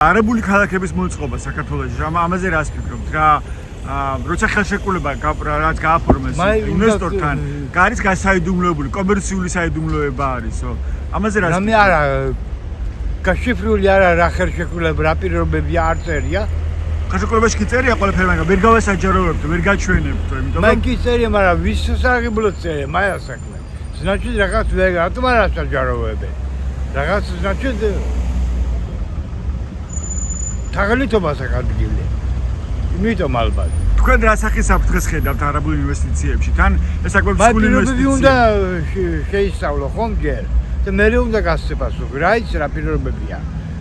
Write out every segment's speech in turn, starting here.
არაბული ქალაქების მოწყობა საქართველოში, ამაზე რას ფიქრობთ? როცა ხელშეკრულება რაც გააფორმეს ინვესტორთან, არის გასაიდუმლოებული, კომერციული საიდუმლოება არისო. ამაზე რას მე არა გაშიფრული არა რა ხელშეკრულება, რა პირობები არ წერია. ხელშეკრულებაში კი წერია ყველაფერი, მაგრამ ვერ გავასაჯაროებთ, ვერ გაჩვენებთ, იმიტომ მე კი წერია, მაგრამ ვის სასარგებლოდ წერია, მაია საქმე. Значит, რაღაც ვერ რატომ არ ასაჯაროებენ? რაღაც значит თაღლითობას აკადგილე. იმიტომ ალბათ. თქვენ რა სახის საფრთხეს ხედავთ არაბულ ინვესტიციებში? თან ეს საკვებს სულ ინვესტიციები უნდა შეისწავლო ხომ ჯერ. და მე უნდა გასწრაფო. რა ის რა პირობებია?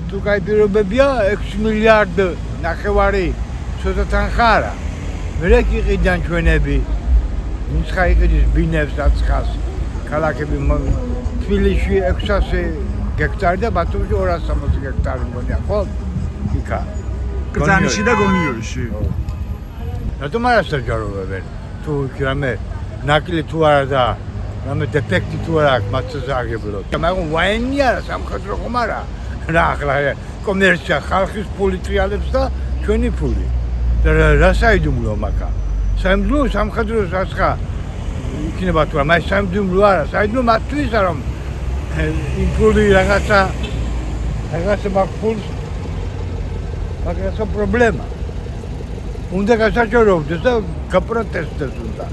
თუ კაი პირობებია 6 მილიარდ ნახევარი ცოტა თანხარა. მე კიდიდან ჩვენები მუცხა იყიდის ბინებს აცხას. ქალაქები თბილისში 600 ჰექტარი და ბათუმში 260 ჰექტარი მგონია, ხო? იქა. კრძანიში და გონიოში. რატომ არ ასაჯაროებენ? თუ რამე ნაკლი თუ არა და რამე დეფექტი თუ არა აქვს მათზე აგებლოთ. მაგრამ ვაენი არა სამხედრო ხომ არა? რა ახლა კომერცია ხალხის ფული ტრიალებს და ჩვენი ფული. და რა საიდუმლო მაგა? საიდუმლო სამხედრო სასხა იქნება თუ არა, მაგრამ საიდუმლო არა, საიდუმლო მათთვის არა რომ იმ ფული რაღაცა მაგ მაგას პრობლემა. უნდა გასაჯაროდეს და გაპროტესტდეს უნდა.